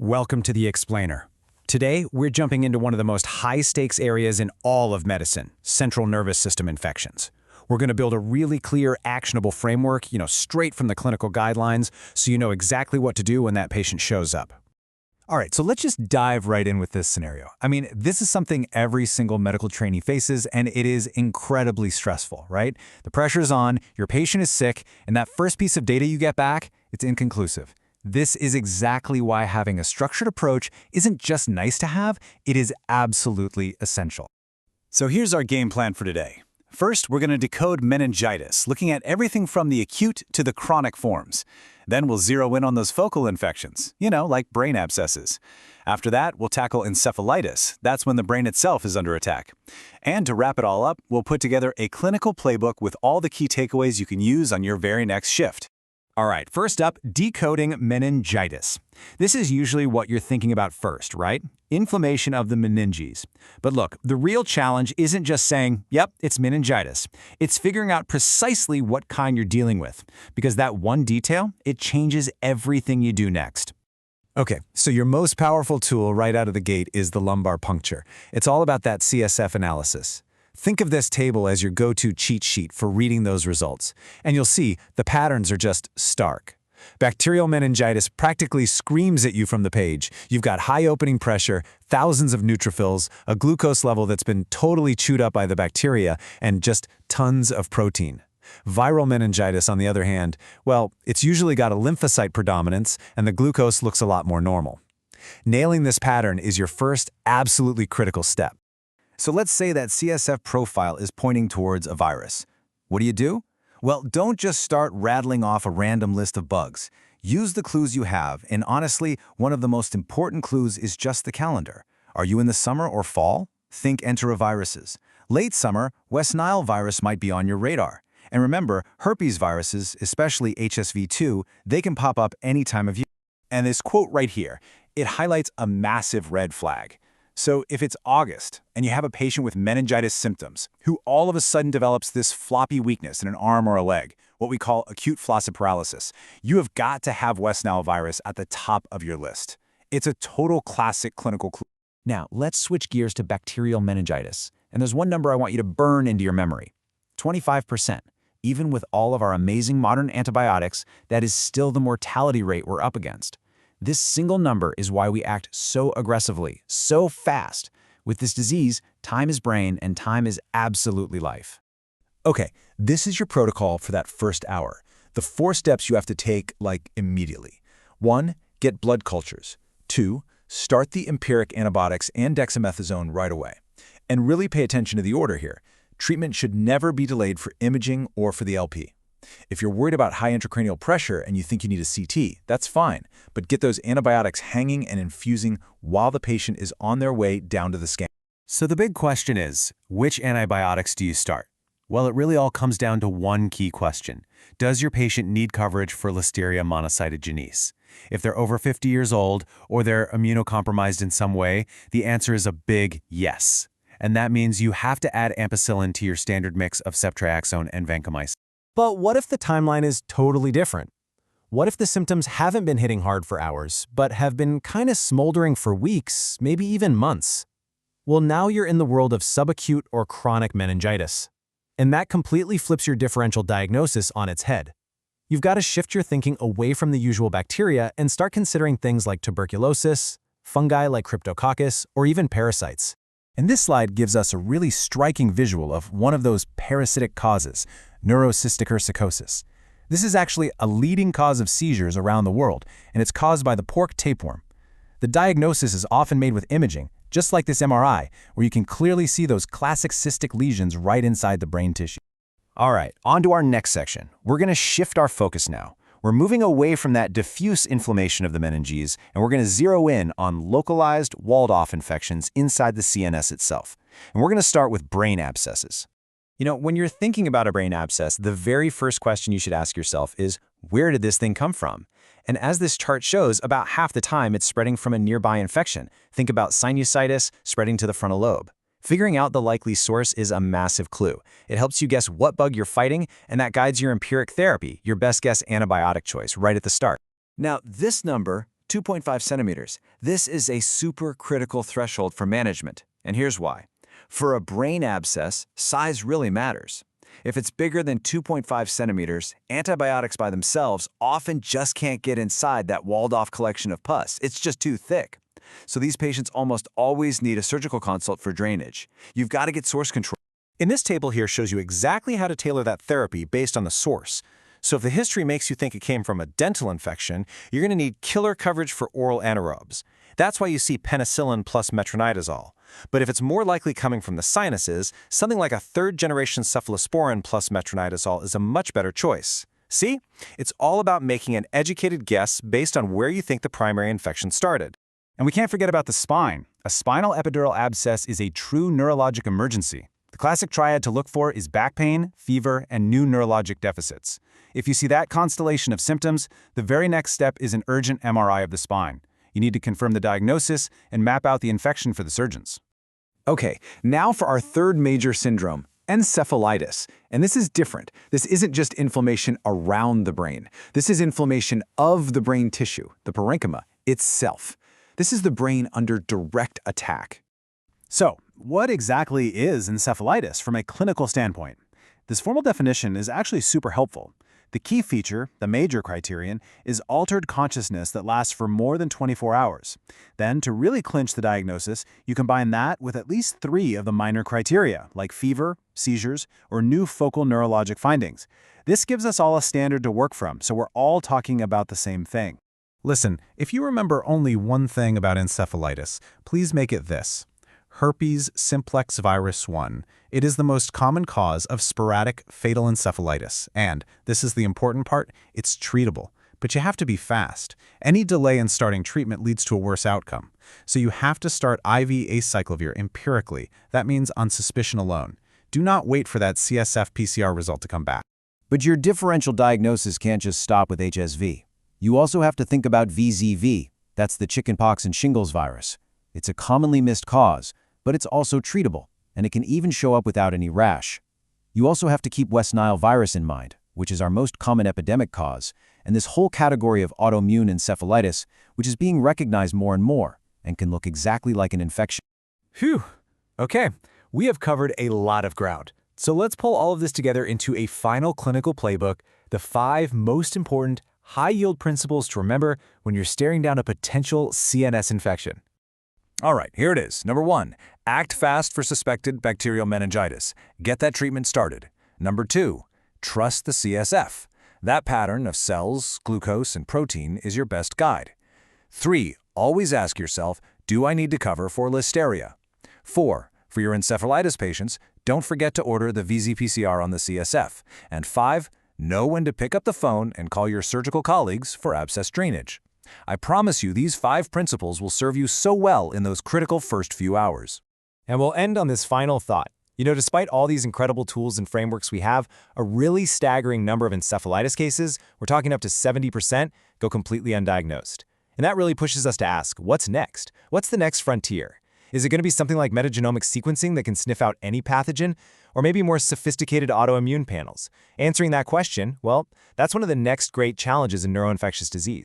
Welcome to The Explainer. Today, we're jumping into one of the most high-stakes areas in all of medicine, central nervous system infections. We're going to build a really clear, actionable framework, straight from the clinical guidelines, so you know exactly what to do when that patient shows up. All right, so let's just dive right in with this scenario. This is something every single medical trainee faces, and it is incredibly stressful, right? The pressure's on, your patient is sick, and that first piece of data you get back, it's inconclusive. This is exactly why having a structured approach isn't just nice to have, it is absolutely essential. So here's our game plan for today. First, we're going to decode meningitis, looking at everything from the acute to the chronic forms. Then we'll zero in on those focal infections, like brain abscesses. After that, we'll tackle encephalitis. That's when the brain itself is under attack. And to wrap it all up, we'll put together a clinical playbook with all the key takeaways you can use on your very next shift. All right, first up, decoding meningitis. This is usually what you're thinking about first, right? Inflammation of the meninges. But look, the real challenge isn't just saying, yep, it's meningitis. It's figuring out precisely what kind you're dealing with, because that one detail, it changes everything you do next. Okay, so your most powerful tool right out of the gate is the lumbar puncture. It's all about that CSF analysis. Think of this table as your go-to cheat sheet for reading those results, and you'll see the patterns are just stark. Bacterial meningitis practically screams at you from the page. You've got high opening pressure, thousands of neutrophils, a glucose level that's been totally chewed up by the bacteria, and just tons of protein. Viral meningitis, on the other hand, well, it's usually got a lymphocyte predominance, and the glucose looks a lot more normal. Nailing this pattern is your first absolutely critical step. So let's say that CSF profile is pointing towards a virus. What do? Well, don't just start rattling off a random list of bugs. Use the clues you have, and honestly, one of the most important clues is just the calendar. Are you in the summer or fall? Think enteroviruses. Late summer, West Nile virus might be on your radar. And remember, herpes viruses, especially HSV2, they can pop up any time of year. And this quote right here, it highlights a massive red flag. So if it's August and you have a patient with meningitis symptoms who all of a sudden develops this floppy weakness in an arm or a leg, what we call acute flaccid paralysis, you have got to have West Nile virus at the top of your list. It's a total classic clinical clue. Now, let's switch gears to bacterial meningitis. And there's one number I want you to burn into your memory. 25%. Even with all of our amazing modern antibiotics, that is still the mortality rate we're up against. This single number is why we act so aggressively, so fast. With this disease, time is brain and time is absolutely life. Okay, this is your protocol for that first hour. The 4 steps you have to take, immediately. 1, get blood cultures. 2, start the empiric antibiotics and dexamethasone right away. And really pay attention to the order here. Treatment should never be delayed for imaging or for the LP. If you're worried about high intracranial pressure and you think you need a CT, that's fine, but get those antibiotics hanging and infusing while the patient is on their way down to the scan. So the big question is, which antibiotics do you start? Well, it really all comes down to one key question. Does your patient need coverage for Listeria monocytogenes? If they're over 50 years old or they're immunocompromised in some way, the answer is a big yes. And that means you have to add ampicillin to your standard mix of ceftriaxone and vancomycin. But what if the timeline is totally different? What if the symptoms haven't been hitting hard for hours, but have been kind of smoldering for weeks, maybe even months? Well, now you're in the world of subacute or chronic meningitis. And that completely flips your differential diagnosis on its head. You've got to shift your thinking away from the usual bacteria and start considering things like tuberculosis, fungi like Cryptococcus, or even parasites. And this slide gives us a really striking visual of one of those parasitic causes, neurocystic ursicosis. This is actually a leading cause of seizures around the world, and it's caused by the pork tapeworm. The diagnosis is often made with imaging, just like this MRI, where you can clearly see those classic cystic lesions right inside the brain tissue. All right, on to our next section. We're going to shift our focus now. We're moving away from that diffuse inflammation of the meninges, and we're going to zero in on localized, walled-off infections inside the CNS itself. And we're going to start with brain abscesses. When you're thinking about a brain abscess, the very first question you should ask yourself is, where did this thing come from? And as this chart shows, about half the time it's spreading from a nearby infection. Think about sinusitis spreading to the frontal lobe. Figuring out the likely source is a massive clue. It helps you guess what bug you're fighting, and that guides your empiric therapy, your best guess antibiotic choice, right at the start. Now, this number, 2.5 centimeters. This is a super critical threshold for management, and here's why. For a brain abscess, size really matters. If it's bigger than 2.5 centimeters, antibiotics by themselves often just can't get inside that walled-off collection of pus. It's just too thick. So these patients almost always need a surgical consult for drainage. You've got to get source control. In this table here shows you exactly how to tailor that therapy based on the source. So if the history makes you think it came from a dental infection, you're going to need killer coverage for oral anaerobes. That's why you see penicillin plus metronidazole. But if it's more likely coming from the sinuses, something like a third-generation cephalosporin plus metronidazole is a much better choice. See? It's all about making an educated guess based on where you think the primary infection started. And we can't forget about the spine. A spinal epidural abscess is a true neurologic emergency. The classic triad to look for is back pain, fever, and new neurologic deficits. If you see that constellation of symptoms, the very next step is an urgent MRI of the spine. You need to confirm the diagnosis and map out the infection for the surgeons. Okay, now for our third major syndrome, encephalitis. And this is different. This isn't just inflammation around the brain. This is inflammation of the brain tissue, the parenchyma, itself. This is the brain under direct attack. So, what exactly is encephalitis from a clinical standpoint? This formal definition is actually super helpful. The key feature, the major criterion, is altered consciousness that lasts for more than 24 hours. Then, to really clinch the diagnosis, you combine that with at least 3 of the minor criteria, like fever, seizures, or new focal neurologic findings. This gives us all a standard to work from, so we're all talking about the same thing. Listen, if you remember only one thing about encephalitis, please make it this. Herpes simplex virus 1. It is the most common cause of sporadic fatal encephalitis, and, this is the important part, it's treatable. But you have to be fast. Any delay in starting treatment leads to a worse outcome. So you have to start IV acyclovir empirically. That means on suspicion alone. Do not wait for that CSF PCR result to come back. But your differential diagnosis can't just stop with HSV. You also have to think about VZV. That's the chickenpox and shingles virus. It's a commonly missed cause, but it's also treatable, and it can even show up without any rash. You also have to keep West Nile virus in mind, which is our most common epidemic cause, and this whole category of autoimmune encephalitis, which is being recognized more and more, and can look exactly like an infection. Phew. Okay, we have covered a lot of ground. So let's pull all of this together into a final clinical playbook, the 5 most important high-yield principles to remember when you're staring down a potential CNS infection. All right, here it is. Number 1, act fast for suspected bacterial meningitis. Get that treatment started. Number 2, trust the CSF. That pattern of cells, glucose, and protein is your best guide. 3, always ask yourself, do I need to cover for listeria? 4, for your encephalitis patients, don't forget to order the VZ-PCR on the CSF. And 5, know when to pick up the phone and call your surgical colleagues for abscess drainage. I promise you these 5 principles will serve you so well in those critical first few hours. And we'll end on this final thought. You know, despite all these incredible tools and frameworks we have, a really staggering number of encephalitis cases, we're talking up to 70%, go completely undiagnosed. And that really pushes us to ask, what's next? What's the next frontier? Is it going to be something like metagenomic sequencing that can sniff out any pathogen? Or maybe more sophisticated autoimmune panels? Answering that question, well, that's one of the next great challenges in neuroinfectious disease.